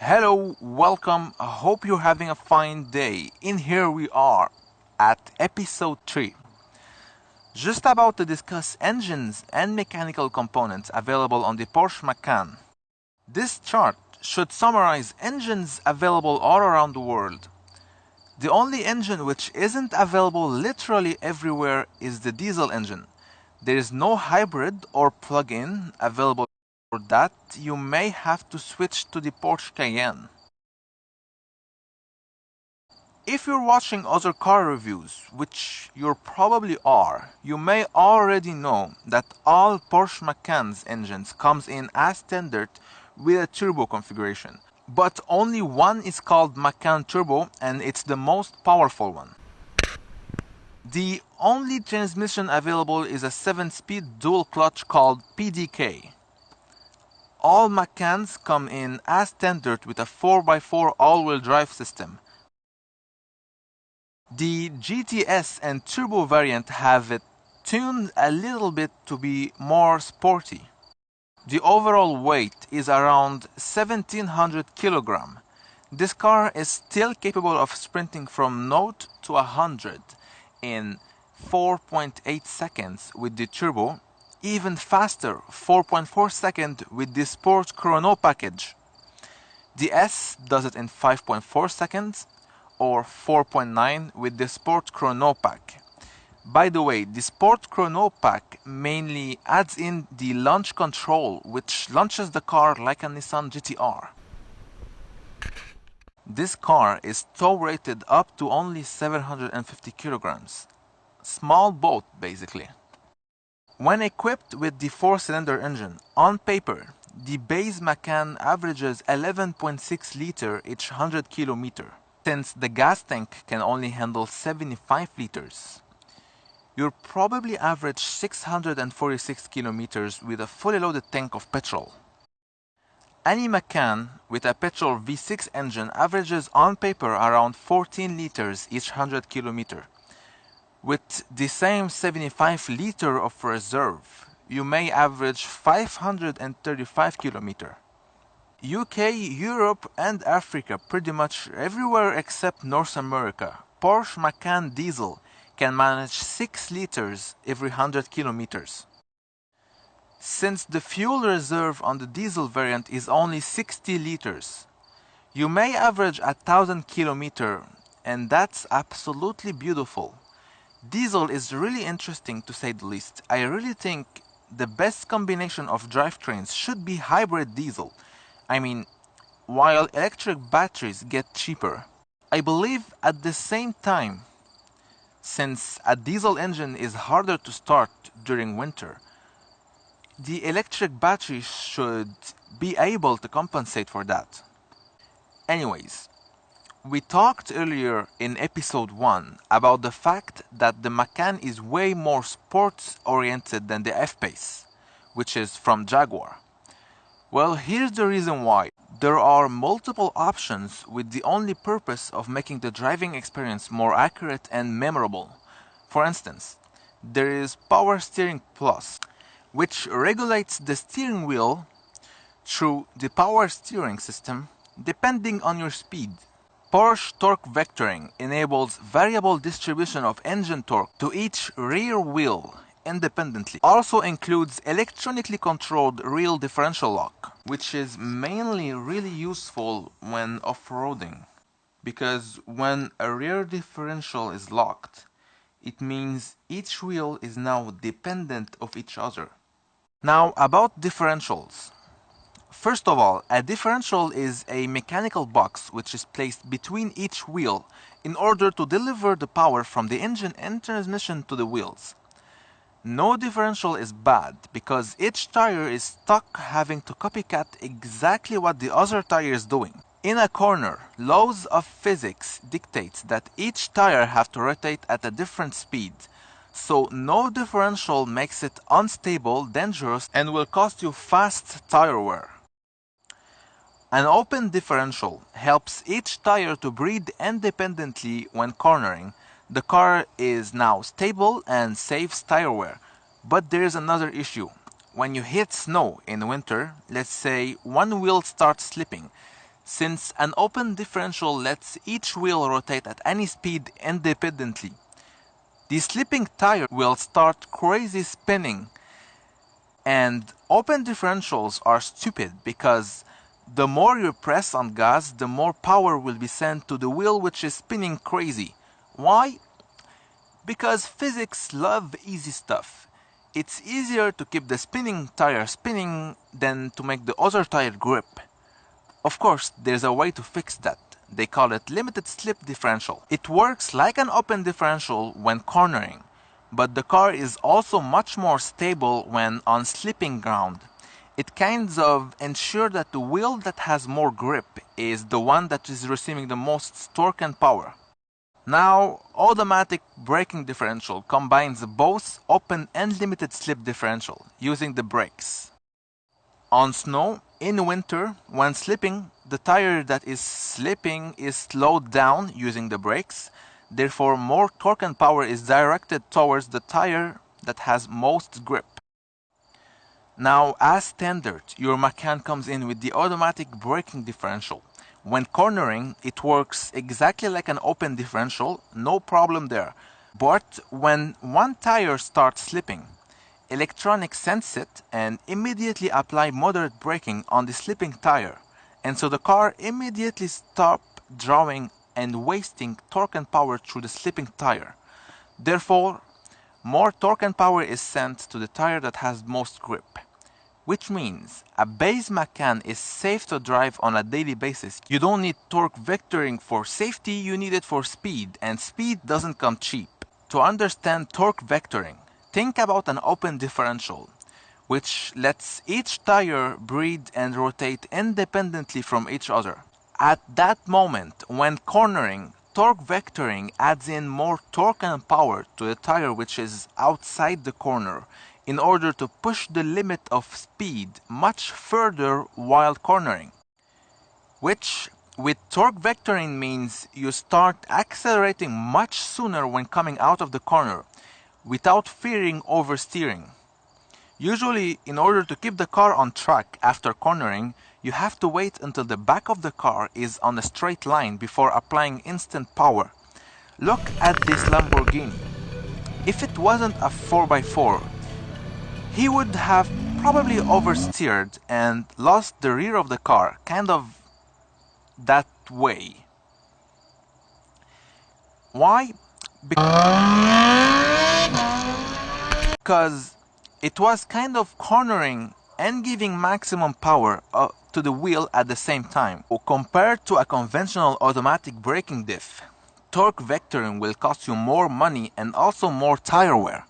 Hello, welcome. I hope you're having a fine day. In here we are at episode 3. Just about to discuss engines and mechanical components available on the Porsche Macan. This chart should summarize engines available all around the world. The only engine which isn't available literally everywhere is the diesel engine. There is no hybrid or plug-in available. For that, you may have to switch to the Porsche Cayenne. If you're watching other car reviews, which you probably are, you may already know that all Porsche Macan's engines comes in as standard with a turbo configuration. But only one is called Macan Turbo, and it's the most powerful one. The only transmission available is a 7-speed dual clutch called PDK. All Macans come in as standard with a 4x4 all-wheel drive system. The GTS and Turbo variant have it tuned a little bit to be more sporty. The overall weight is around 1700 kg. This car is still capable of sprinting from 0 to 100 in 4.8 seconds with the Turbo, even faster 4.4 seconds with the Sport Chrono package. The S does it in 5.4 seconds or 4.9 with the Sport Chrono pack. By the way, the Sport Chrono pack mainly adds in the launch control, which launches the car like a Nissan GT-R. This car is tow rated up to only 750 kilograms. Small boat basically. When equipped with the 4-cylinder engine, on paper, the base Macan averages 11.6 liters each 100 km, since the gas tank can only handle 75 liters. You'll probably average 646 kilometers with a fully loaded tank of petrol. Any Macan with a petrol V6 engine averages on paper around 14 liters each 100 km. With the same 75 liter of reserve, you may average 535 km. UK, Europe and Africa, pretty much everywhere except North America, Porsche Macan diesel can manage 6 liters every 100 kilometers. Since the fuel reserve on the diesel variant is only 60 liters, you may average 1000 km, and that's absolutely beautiful. Diesel is really interesting to say the least. I really think the best combination of drivetrains should be hybrid diesel. I mean, while electric batteries get cheaper. I believe at the same time, since a diesel engine is harder to start during winter, the electric battery should be able to compensate for that. Anyways, we talked earlier in episode 1 about the fact that the Macan is way more sports oriented than the F-Pace, which is from Jaguar. Well, here's the reason why. There are multiple options with the only purpose of making the driving experience more accurate and memorable. For instance, there is Power Steering Plus, which regulates the steering wheel through the power steering system depending on your speed. Porsche Torque Vectoring enables variable distribution of engine torque to each rear wheel independently. Also includes electronically controlled rear differential lock, which is mainly really useful when off-roading, because when a rear differential is locked, it means each wheel is now dependent of each other. Now about differentials. First of all, a differential is a mechanical box which is placed between each wheel in order to deliver the power from the engine and transmission to the wheels. No differential is bad because each tire is stuck having to copycat exactly what the other tire is doing. In a corner, laws of physics dictate that each tire has to rotate at a different speed, so no differential makes it unstable, dangerous, and will cost you fast tire wear. An open differential helps each tire to breathe independently when cornering. The car is now stable and saves tire wear. But there is another issue. When you hit snow in winter, let's say one wheel starts slipping. Since an open differential lets each wheel rotate at any speed independently, the slipping tire will start crazy spinning. And open differentials are stupid because the more you press on gas, the more power will be sent to the wheel which is spinning crazy. Why? Because physics love easy stuff. It's easier to keep the spinning tire spinning than to make the other tire grip. Of course, there's a way to fix that. They call it limited slip differential. It works like an open differential when cornering, but the car is also much more stable when on slipping ground. It kinds of ensures that the wheel that has more grip is the one that is receiving the most torque and power. Now, automatic braking differential combines both open and limited slip differential using the brakes. On snow, in winter, when slipping, the tire that is slipping is slowed down using the brakes. Therefore, more torque and power is directed towards the tire that has most grip. Now, as standard, your Macan comes in with the automatic braking differential. When cornering, it works exactly like an open differential, no problem there. But when one tire starts slipping, electronics sense it and immediately apply moderate braking on the slipping tire, and so the car immediately stops drawing and wasting torque and power through the slipping tire. Therefore, more torque and power is sent to the tire that has most grip, which means a base Macan is safe to drive on a daily basis. You don't need torque vectoring for safety, you need it for speed, and speed doesn't come cheap. To understand torque vectoring, think about an open differential, which lets each tire breathe and rotate independently from each other. At that moment, when cornering, torque vectoring adds in more torque and power to the tire which is outside the corner in order to push the limit of speed much further while cornering. Which, with torque vectoring, means you start accelerating much sooner when coming out of the corner, without fearing oversteering. Usually, in order to keep the car on track after cornering, you have to wait until the back of the car is on a straight line before applying instant power. Look at this Lamborghini. If it wasn't a 4x4, he would have probably oversteered and lost the rear of the car, kind of that way. Why? Because it was kind of cornering and giving maximum power to the wheel at the same time. Compared to a conventional automatic braking diff, torque vectoring will cost you more money and also more tire wear.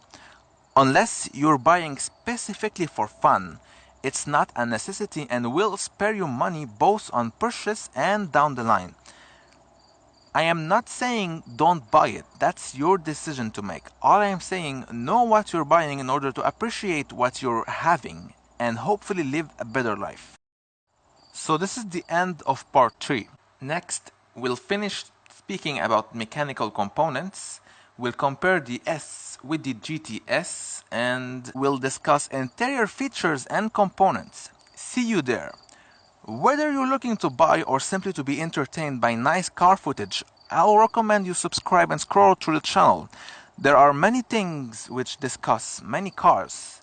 Unless you're buying specifically for fun, it's not a necessity and will spare you money both on purchase and down the line. I am not saying don't buy it, that's your decision to make. All I am saying, know what you're buying in order to appreciate what you're having and hopefully live a better life. So this is the end of part 3. Next, we'll finish speaking about mechanical components. We'll compare the S with the GTS and we'll discuss interior features and components. See you there. Whether you're looking to buy or simply to be entertained by nice car footage, I'll recommend you subscribe and scroll through the channel. There are many things which discuss many cars.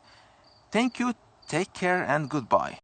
Thank you, take care and goodbye.